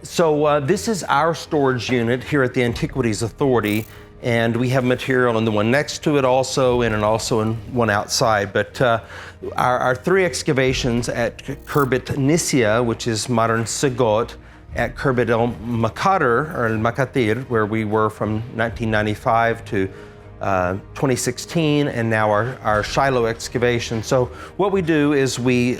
So this is our storage unit here at the Antiquities Authority, and we have material in the one next to it also, and also in one outside. But our three excavations at Khirbet Nisiya, which is modern Sagot, at Khirbet el-Maqatir, or el-Maqatir, where we were from 1995 to 2016, and now our Shiloh excavation. So what we do is we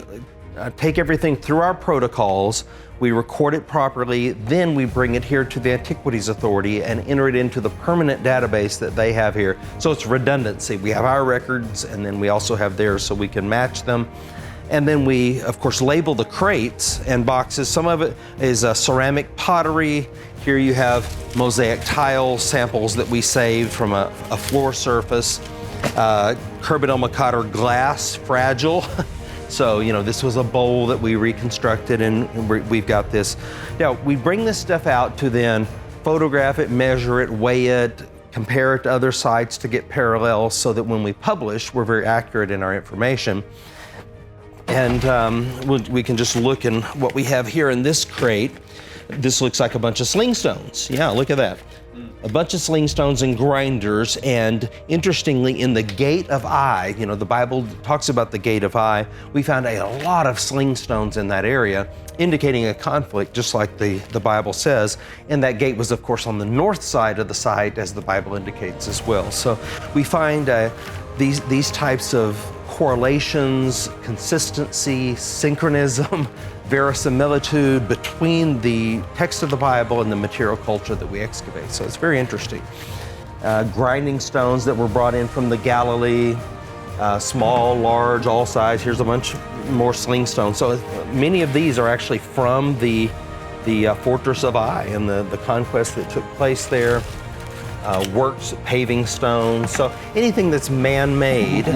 take everything through our protocols, we record it properly, then we bring it here to the Antiquities Authority and enter it into the permanent database that they have here. So it's redundancy. We have our records and then we also have theirs so we can match them. And then we, of course, label the crates and boxes. Some of it is ceramic pottery. Here you have mosaic tile samples that we saved from a floor surface. Khirbet el-Maqatir glass, fragile. So, you know, this was a bowl that we reconstructed and we've got this. Now, we bring this stuff out to then photograph it, measure it, weigh it, compare it to other sites to get parallels so that when we publish, we're very accurate in our information. And we can just look in what we have here in this crate. This looks like a bunch of sling stones. Yeah, look at that. A bunch of sling stones and grinders, and interestingly, in the Gate of Eye, you know, the Bible talks about the Gate of Eye, we found a lot of sling stones in that area, indicating a conflict, just like the Bible says. And that gate was, of course, on the north side of the site, as the Bible indicates as well. So we find these types of correlations, consistency, synchronism, verisimilitude between the text of the Bible and the material culture that we excavate. So it's very interesting. Grinding stones that were brought in from the Galilee, small, large, all size. Here's a bunch more sling stones. So many of these are actually from the fortress of Ai and the conquest that took place there. Works, paving stones. So anything that's man-made,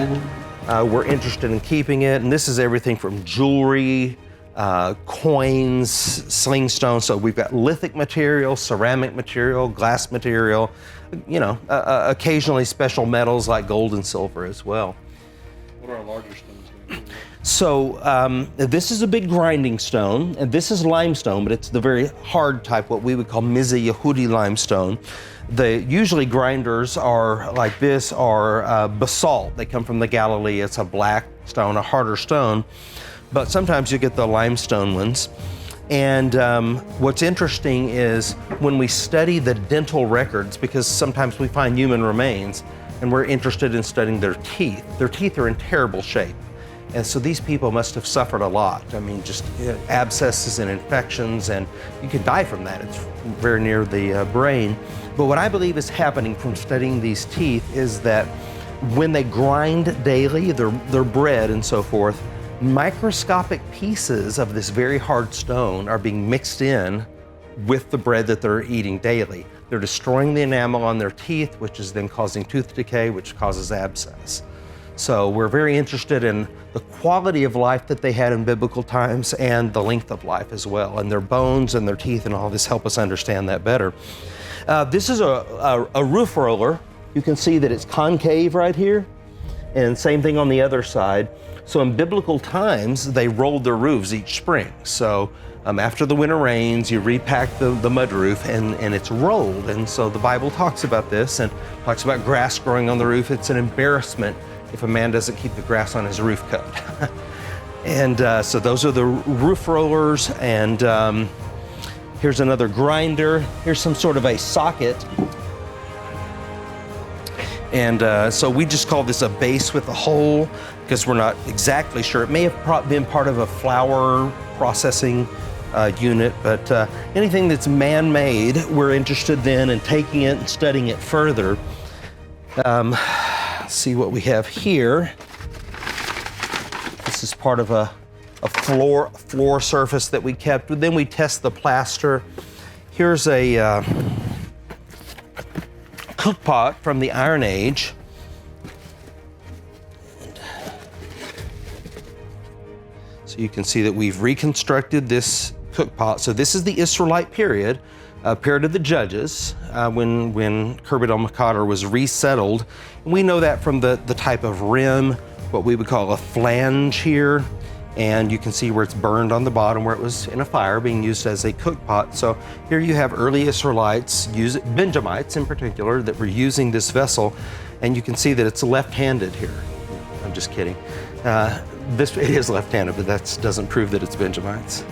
we're interested in keeping it. And this is everything from jewelry, coins, sling stones. So we've got lithic material, ceramic material, glass material, you know, occasionally special metals like gold and silver as well. What are our larger stones? So this is a big grinding stone, and this is limestone, but it's the very hard type, what we would call Mizzi Yehudi limestone. Usually grinders are like this are basalt. They come from the Galilee. It's a black stone, a harder stone. But sometimes you get the limestone ones. And what's interesting is when we study the dental records, because sometimes we find human remains, and we're interested in studying their teeth. Their teeth are in terrible shape. And so these people must have suffered a lot. I mean, just abscesses and infections, and you can die from that. It's very near the brain. But what I believe is happening from studying these teeth is that when they grind daily, their bread and so forth, microscopic pieces of this very hard stone are being mixed in with the bread that they're eating daily. They're destroying the enamel on their teeth, which is then causing tooth decay, which causes abscess. So we're very interested in the quality of life that they had in biblical times and the length of life as well. And their bones and their teeth and all this help us understand that better. This is a roof roller. You can see that it's concave right here, and same thing on the other side. So in biblical times, they rolled their roofs each spring. So after the winter rains, you repack the mud roof and it's rolled. And so the Bible talks about this and talks about grass growing on the roof. It's an embarrassment if a man doesn't keep the grass on his roof cut. And so those are the roof rollers. And here's another grinder. Here's some sort of a socket. And so we just call this a base with a hole because we're not exactly sure. It may have been part of a flour processing unit, but anything that's man-made, we're interested then in taking it and studying it further. Let's see what we have here. This is part of a floor surface that we kept. Then we test the plaster. Here's a cook pot from the Iron Age. So you can see that we've reconstructed this cook pot. So this is the Israelite period of the Judges, when Khirbet el-Maqatir was resettled. And we know that from the type of rim, what we would call a flange here. and you can see where it's burned on the bottom where it was in a fire being used as a cook pot. So here you have early Israelites, Benjamites in particular, that were using this vessel, and you can see that it's left-handed here. I'm just kidding. It is left-handed, but that doesn't prove that it's Benjamites.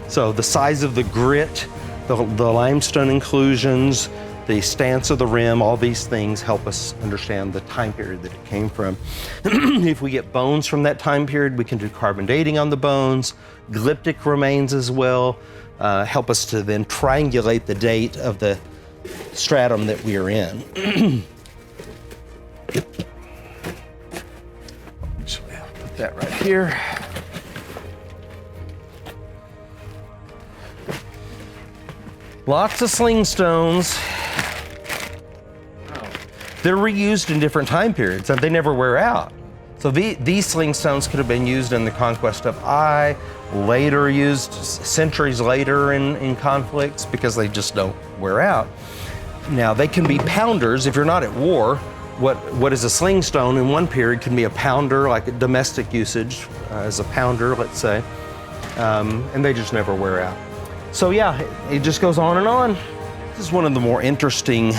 So the size of the grit, the limestone inclusions, the stance of the rim, all these things help us understand the time period that it came from. If we get bones from that time period, we can do carbon dating on the bones, glyptic remains as well, help us to then triangulate the date of the stratum that we are in. Actually, I'll put that right here. Lots of sling stones. They're reused in different time periods and they never wear out. So these sling stones could have been used in the conquest of Ai, later used centuries later in conflicts because they just don't wear out. Now they can be pounders if you're not at war. What is a sling stone in one period can be a pounder, like a domestic usage as a pounder, let's say, and they just never wear out. So yeah, it just goes on and on. This is one of the more interesting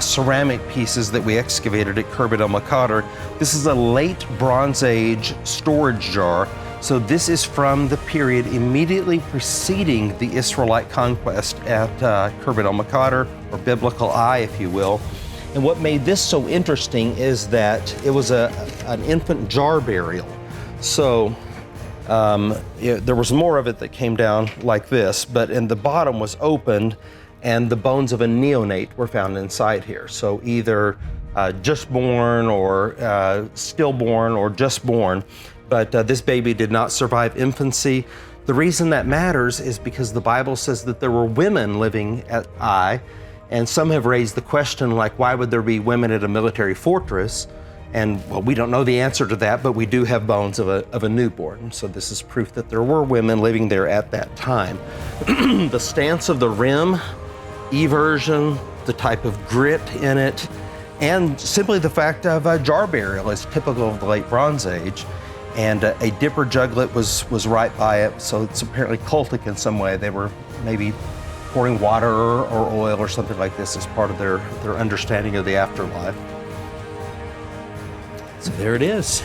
ceramic pieces that we excavated at Khirbet el-Maqatir. This is a late Bronze Age storage jar. So this is from the period immediately preceding the Israelite conquest at Khirbet el-Maqatir, or Biblical Ai, if you will. And what made this so interesting is that it was an infant jar burial. So there was more of it that came down like this, but in the bottom was opened, and the bones of a neonate were found inside here. So either just born or stillborn or just born, but this baby did not survive infancy. The reason that matters is because the Bible says that there were women living at Ai, and some have raised the question, like, why would there be women at a military fortress? And well, we don't know the answer to that, but we do have bones of a newborn. So this is proof that there were women living there at that time. The stance of the rim, eversion, the type of grit in it, and simply the fact of a jar burial is typical of the late Bronze Age. And a dipper juglet was right by it, so it's apparently cultic in some way. They were maybe pouring water or oil or something like this as part of their understanding of the afterlife. So there it is.